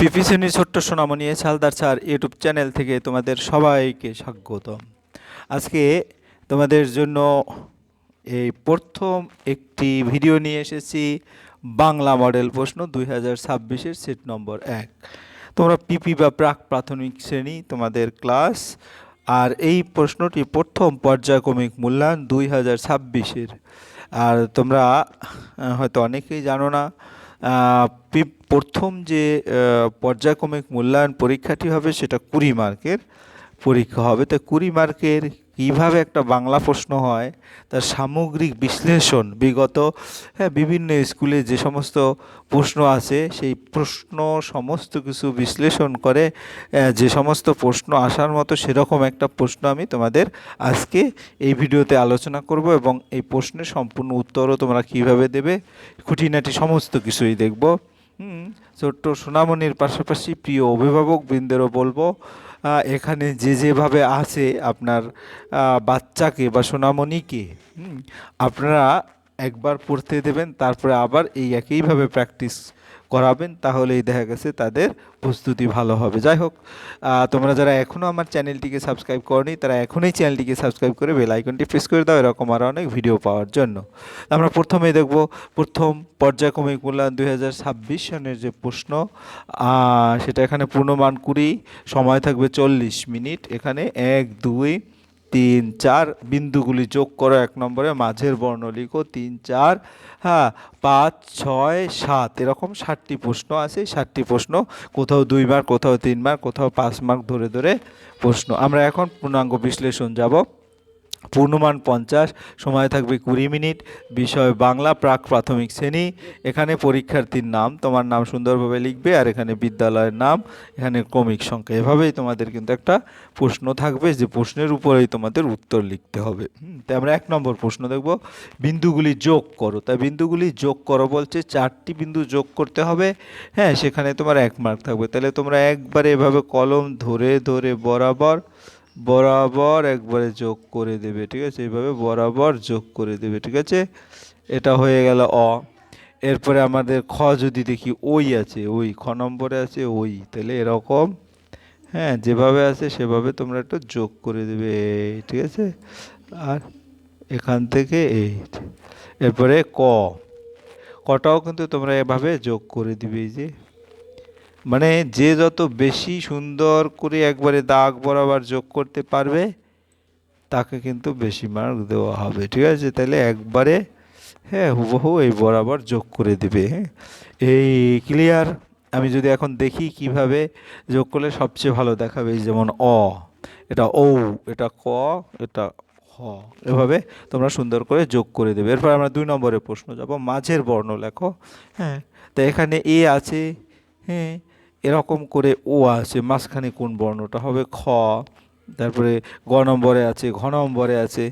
পিপিসিনির ছোট্ট সোনামণি Haldar sir YouTube channel থেকে তোমাদের সবাইকে স্বাগতম। আজকে তোমাদের জন্য এই প্রথম একটি ভিডিও নিয়ে এসেছি, বাংলা মডেল প্রশ্ন 2026-এর সেট নম্বর 1। তোমরা পিপি বা প্রাক প্রাথমিক শ্রেণী তোমাদের ক্লাস, আর এই প্রশ্নটি প্রথম পর্যায়ক্রমিক মূল্যায়ন 2026-এর। আর তোমরা হয়তো অনেকেই জানো না, প্রথম যে পর্যায়ক্রমিক মূল্যায়ন পরীক্ষাটি হবে সেটা 20 মার্কের পরীক্ষা হবে। তো 20 মার্কের কীভাবে একটা বাংলা প্রশ্ন হয় তার সামগ্রিক বিশ্লেষণ, বিগত বিভিন্ন স্কুলে যে সমস্ত প্রশ্ন আছে সেই প্রশ্ন সমস্ত কিছু বিশ্লেষণ করে যে সমস্ত প্রশ্ন আসার মতো সেরকম একটা প্রশ্ন আমি তোমাদের আজকে এই ভিডিওতে আলোচনা করব, এবং এই প্রশ্নের সম্পূর্ণ উত্তরও তোমরা কীভাবে দেবে খুঁটিনাটি সমস্ত কিছুই দেখব। ছোট্ট সোনামণির পাশাপাশি প্রিয় অভিভাবক বৃন্দেরও বলবো, এখানে যেভাবে আছে আপনার বাচ্চাকে বা সোনামণিকে আপনারা একবার পড়তে দেবেন, তারপরে আবার এই একইভাবে প্র্যাকটিস করাবেন, তাহলেই দেখা গেছে তাদের প্রস্তুতি ভালো হবে। যাই হোক, তোমরা যারা এখনও আমার চ্যানেলটিকে সাবস্ক্রাইব করনি তারা এখনই চ্যানেলটিকে সাবস্ক্রাইব করে বেল আইকনটি প্রেস করে দাও এরকম আরও অনেক ভিডিও পাওয়ার জন্য। আমরা প্রথমেই দেখব প্রথম পর্যায়ক্রমিক মূল্যায়ন 2026 সনের যে প্রশ্ন, সেটা এখানে পূর্ণমান 20, সময় থাকবে 40 মিনিট। এখানে 1, 2, 3, 4 বিন্দুগুলি যোগ করো 1 নম্বরে, মাঝের বর্ণ লিখো 3, 4, 5, 6, 7 এরকম 7টি প্রশ্ন আছে। 7টি প্রশ্ন, কোথাও 2 মার্ক, কোথাও 3 মার্ক, কোথাও 5 মার্ক ধরে ধরে প্রশ্ন। আমরা এখন পূর্ণাঙ্গ বিশ্লেষণ যাব। পূর্ণমান 50, সময় থাকবে 20 মিনিট, বিষয় বাংলা, প্রাক প্রাথমিক শ্রেণী। এখানে পরীক্ষার্থীর নাম, তোমার নাম সুন্দরভাবে লিখবে, আর এখানে বিদ্যালয়ের নাম, এখানে ক্রমিক সংখ্যা। এভাবেই তোমাদের কিন্তু একটা প্রশ্ন থাকবে যে প্রশ্নের উপরেই তোমাদের উত্তর লিখতে হবে। তাই আমরা 1 নম্বর প্রশ্ন দেখব, বিন্দুগুলি যোগ করো। তাই বিন্দুগুলি যোগ করো বলছে 4টি বিন্দু যোগ করতে হবে। সেখানে তোমার 1 মার্ক থাকবে। তাহলে তোমরা একবারে এভাবে কলম ধরে ধরে বরাবর বরাবর একবারে যোগ করে দেবে, ঠিক আছে? এইভাবে বরাবর যোগ করে দেবে, ঠিক আছে? এটা হয়ে গেল অ। এরপরে আমাদের খ যদি দেখি, ওই আছে, ওই খ নম্বরে আছে ওই, তাহলে এরকম যেভাবে আছে সেভাবে তোমরা একটু যোগ করে দেবে, ঠিক আছে? আর এখান থেকে এই, এরপরে ক, কটাও কিন্তু তোমরা এভাবে যোগ করে দিবে। এই যে মানে যে যত বেশি সুন্দর করে একবারে দাগ বরাবর যোগ করতে পারবে তাকে কিন্তু বেশি মার্ক দেওয়া হবে, ঠিক আছে? তাহলে একবারে হুবহু এই বরাবর যোগ করে দিবে। এই ক্লিয়ার? আমি যদি এখন দেখি কিভাবে যোগ করলে সবচেয়ে ভালো দেখাবে, যেমন অ, এটা ও, এটা ক, এটা হ, এভাবে তোমরা সুন্দর করে যোগ করে দেবে। এরপর আমরা 2 নম্বরের প্রশ্ন যাব, মাঝের বর্ণ লেখো। তো এখানে এ আছে, এরকম করে ও আছে, মাঝখানে কোন বর্ণটা হবে? খ। তারপরে গ নম্বরে আছে, ঘ নম্বরে আছে।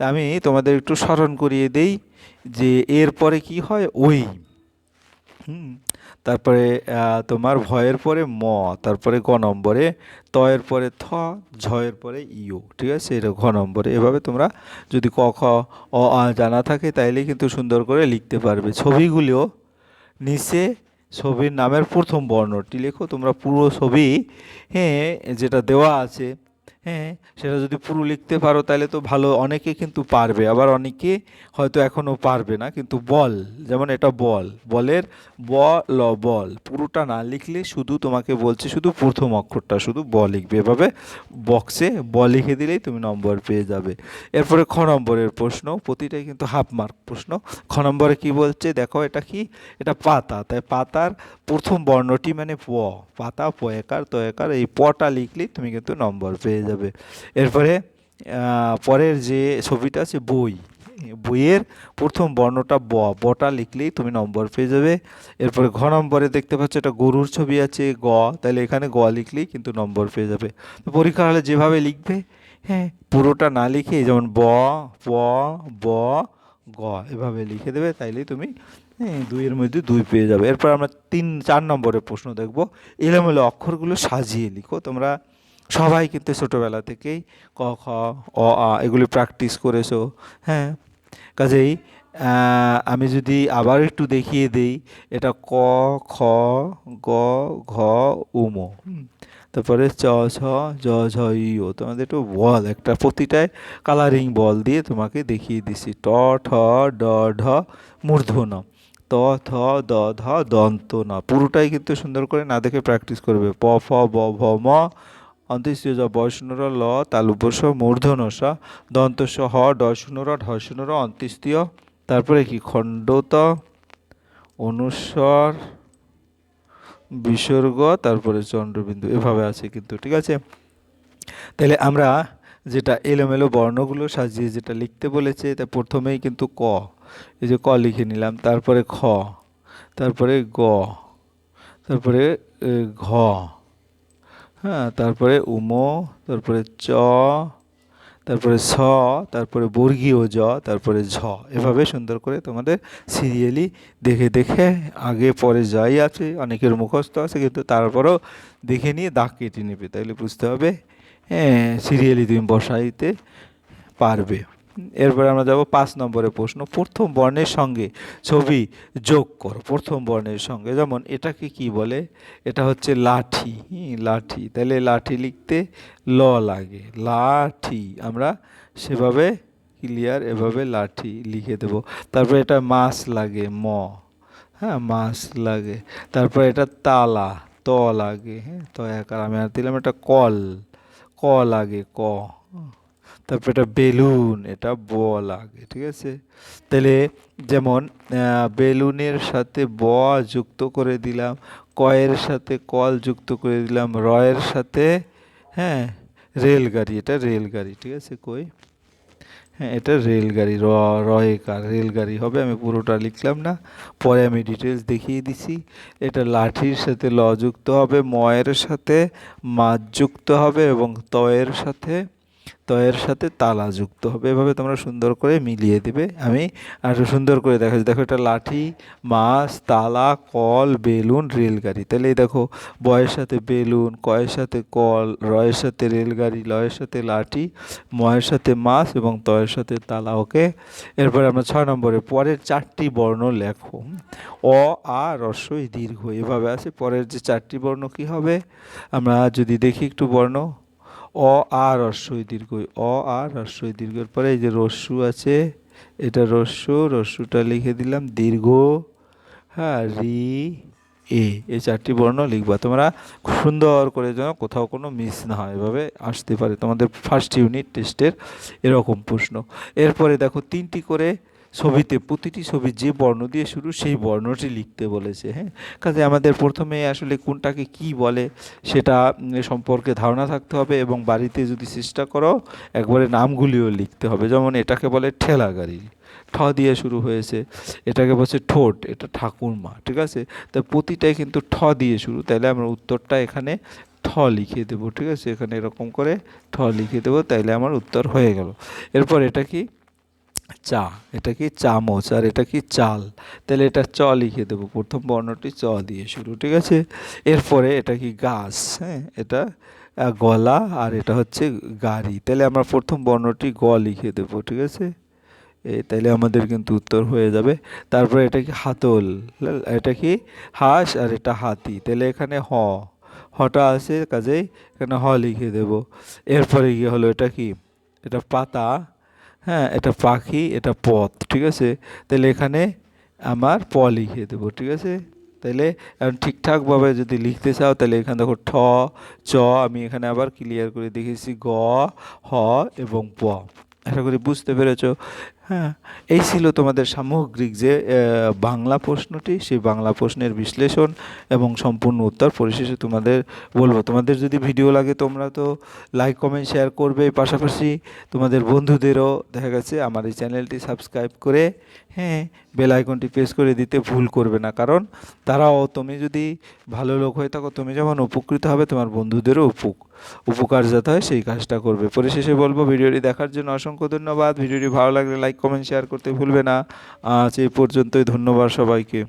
আমি তোমাদের একটু স্মরণ করিয়ে দেই যে এরপরে কি হয়, ওই। তারপরে তোমার ভয়ের পরে ম, তারপরে গ নম্বরে, ত এর পরে থ, ঝ এর পরে ইউ, ঠিক আছে? এটা ঘ নম্বরে। এভাবে তোমরা যদি ক খ অ আ জানা থাকে তাইলে কিন্তু সুন্দর করে লিখতে পারবে। ছবিগুলিও নিচে ছবির নামের প্রথম বর্ণটি লেখো। তোমরা পুরো ছবি যেটা দেওয়া আছে সেটা যদি পুরো লিখতে পারো তাহলে তো ভালো। অনেকে কিন্তু পারবে, আবার অনেকে হয়তো এখনও পারবে না। কিন্তু বল, যেমন এটা বল, বলের ব ল, বল পুরোটা না লিখলে শুধু তোমাকে বলছে শুধু প্রথম অক্ষরটা শুধু ব লিখবে। এভাবে বক্সে ব লিখে দিলেই তুমি নম্বর পেয়ে যাবে। এরপরে খ নম্বরের প্রশ্ন, প্রতিটাই কিন্তু হাফ মার্ক প্রশ্ন। খ নম্বরে কি বলছে দেখো, এটা কি? এটা পাতা। তাই পাতার প্রথম বর্ণটি মানে প, পাতা, প একার ত একার, এই পটা লিখলেই তুমি কিন্তু নম্বর পেয়ে যাবে। এরপরে পরের যে ছবিটা আছে বই, বইয়ের প্রথম বর্ণটা ব, বটা লিখলেই তুমি নম্বর পেয়ে যাবে। এরপরে ঘ নম্বরে দেখতে পাচ্ছ একটা গরুর ছবি আছে গ, তাহলে এখানে গ লিখলেই কিন্তু নম্বর পেয়ে যাবে। তো পরীক্ষা হলে যেভাবে লিখবে, পুরোটা না লিখে যেমন ব, প, ব, গ এভাবে লিখে দেবে, তাইলেই তুমি 2-এর মধ্যে 2 পেয়ে যাবে। এরপর আমরা 3-4 নম্বরের প্রশ্ন দেখব, এলোমেলো অক্ষরগুলো সাজিয়ে লিখো। তোমরা সবাই কিন্তু ছোটোবেলা থেকেই ক খ অ আ এগুলি প্র্যাকটিস করেছো। কাজেই আমি যদি আবার একটু দেখিয়ে দেই, এটা ক, খ, গ, ঘ, উম। তারপরে চ, ছ, জ, ঝ, ই, ও। তোমাদের একটু বল, একটা প্রতিটায় কালারিং বল দিয়ে তোমাকে দেখিয়ে দিছি। ট, ঠ, ড, ঢ, মূর্ধন্য। ত, থ, দ, ধ, দন্ত ন। পুরোটাই কিন্তু সুন্দর করে না দেখে প্র্যাকটিস করবে। প, ফ, ব, ভ, ম, অন্ত্যেষ্টিয় জ, বয়শূন্য র, ল, তালব্য শ, মূর্ধন্য ষ, দন্ত স, হ, ডয়শূন্য র, ঢয়শূন্য র, অন্ত্যেষ্টিয়। তারপরে কি খণ্ডত, অনুস্বর, বিসর্গ, তারপরে চন্দ্রবিন্দু, এভাবে আছে কিন্তু, ঠিক আছে। তাহলে আমরা যেটা এলোমেলো বর্ণগুলো সাজিয়ে যেটা লিখতে বলেছে, তা প্রথমেই কিন্তু ক, এই যে ক লিখে নিলাম, তারপরে খ, তারপরে গ, তারপরে ঘ, হ্যাঁ, তারপরে উম, তারপরে চ, তারপরে ছ, তারপরে বর্গীয় জ, তারপরে ঝ। এভাবে সুন্দর করে তোমাদের সিরিয়ালি দেখে দেখে আগে পরে যাই আছে, অনেকের মুখস্থ আছে কিন্তু তারপরেও দেখে নিয়ে দাগ কেটে নেবে, তাইলে বুঝতে হবে হ্যাঁ সিরিয়ালি তুমি বসাইতে পারবে। এরপরে আমরা যাব 5 নম্বরের প্রশ্ন। প্রথম বর্ণের সঙ্গে ছবি যোগ করো। প্রথম বর্ণের সঙ্গে, যেমন এটাকে কি বলে, এটা হচ্ছে লাঠি। লাঠি, তাহলে লাঠি লিখতে ল লাগে, লাঠি। আমরা সেভাবে ক্লিয়ার এভাবে লাঠি লিখে দেব। তারপরে এটা মাছ লাগে, ম, হ্যাঁ মাছ লাগে। তারপরে এটা তালা, ত লাগে, হ্যাঁ ত একার, আমি আর দিলাম এটা কল, ক লাগে, ক। তারপর এটা বেলুন, এটা ব লাগে, ঠিক আছে। তাহলে যেমন বেলুনের সাথে ব যুক্ত করে দিলাম, কয়ের সাথে কল যুক্ত করে দিলাম, রয়ের সাথে হ্যাঁ রেলগাড়ি, এটা রেলগাড়ি, ঠিক আছে। কই, হ্যাঁ এটা রেলগাড়ি, রয়েকার রেলগাড়ি হবে। আমি পুরোটা লিখলাম না, পরে আমি ডিটেলস দেখিয়ে দিছি। এটা লাঠির সাথে ল যুক্ত হবে, ময়ের সাথে মাছ যুক্ত হবে এবং তয়ের সাথে তালা যুক্ত হবে। এভাবে তোমরা সুন্দর করে মিলিয়ে দেবে। আমি আর সুন্দর করে দেখাচ্ছি, দেখো এটা লাঠি, মাছ, তালা, কল, বেলুন, রেলগাড়ি। তাহলে এই দেখো, বয়ের সাথে বেলুন, কয়ের সাথে কল, রয়ের সাথে রেলগাড়ি, লয়ের সাথে লাঠি, ময়ের সাথে মাছ এবং তয়ের সাথে তালা। ওকে। এরপরে আমরা 6 নম্বরে পরের 4টি বর্ণ লেখো। অ, আ, ই, দীর্ঘ, এভাবে আছে। পরের যে 4টি বর্ণ কি হবে, আমরা যদি দেখি একটু বর্ণ, অ, আ, ই, দীর্ঘ। অ, আ, ই, দীর্ঘের পরে এই যে রস্যু আছে, এটা রস্যুটা লিখে দিলাম, দীর্ঘ, হ্যাঁ রি, এ, এই 4টি বর্ণ লিখবা তোমরা খুব সুন্দর করে, যেন কোথাও কোনো মিস না হয়। এভাবে আসতে পারে তোমাদের ফার্স্ট ইউনিট টেস্টের এরকম প্রশ্ন। এরপরে দেখো 3টি করে ছবিতে, প্রতিটি ছবি যে বর্ণ দিয়ে শুরু সেই বর্ণটি লিখতে বলেছে। হ্যাঁ, কাজে আমাদের প্রথমে আসলে কোনটাকে কি বলে সেটা সম্পর্কে ধারণা থাকতে হবে, এবং বাড়িতে যদি চেষ্টা করো একবারে নামগুলিও লিখতে হবে। যেমন এটাকে বলে ঠেলা গাড়ি, ঠ দিয়ে শুরু হয়েছে। এটাকে বলছে ঠোঁট, এটা ঠাকুরমা, ঠিক আছে। তা প্রতিটাই কিন্তু ঠ দিয়ে শুরু, তাইলে আমরা উত্তরটা এখানে ঠ লিখে দেবো, ঠিক আছে। এখানে এরকম করে ঠ লিখে দেবো, তাইলে আমার উত্তর হয়ে গেল। এরপর এটা কি, চা, এটা কি চামচ, আর এটা কি চাল, তাহলে এটা চ লিখে দেবো, প্রথম বর্ণটি চ দিয়ে শুরু, ঠিক আছে। এরপরে এটা কি গাছ, হ্যাঁ এটা গলা, আর এটা হচ্ছে গাড়ি, তাহলে আমরা প্রথম বর্ণটি গ লিখে দেবো, ঠিক আছে। তাইলে আমাদের কিন্তু উত্তর হয়ে যাবে। তারপরে এটা কি হাতল, এটা কি হাঁস, আর এটা হাতি, তাহলে এখানে হটা আছে, কাজেই এখানে হ লিখে দেব। এরপরে গিয়ে হলো এটা কি, এটা পাতা, হ্যাঁ এটা পাখি, এটা পথ, ঠিক আছে। তাহলে এখানে আমার প লিখে দেবো, ঠিক আছে। তাহলে এখন ঠিকঠাকভাবে যদি লিখতে চাও, তাহলে এখানে দেখো ঠ, চ, আমি এখানে আবার ক্লিয়ার করে দেখেছি, গ, হ এবং প। আশা করি বুঝতে পেরেছো। হ্যাঁ, এই ছিল তোমাদের সামগ্রিক যে বাংলা প্রশ্নটি, সেই বাংলা প্রশ্নের বিশ্লেষণ এবং সম্পূর্ণ উত্তর। পরিশেষে তোমাদের বলবো, তোমাদের যদি ভিডিও লাগে তোমরা তো লাইক, কমেন্ট, শেয়ার করবে, পাশাপাশি তোমাদের বন্ধুদেরও দেখা গেছে আমার এই চ্যানেলটি সাবস্ক্রাইব করে হ্যাঁ বেল আইকনটি প্রেস করে দিতে ভুল করবে না, কারণ তারাও, তুমি যদি ভালো লোক হয়ে থাকো, তুমি যেমন উপকৃত হবে, তোমার বন্ধুদেরও উপকার যাতে হয় সেই কাজটা করবে। পরিশেষে বলবো, ভিডিওটি দেখার জন্য অসংখ্য ধন্যবাদ। ভিডিওটি ভালো লাগলে লাইক, কমেন্ট, শেয়ার করতে ভুলবে না। আজ এই পর্যন্তই, ধন্যবাদ সবাইকে।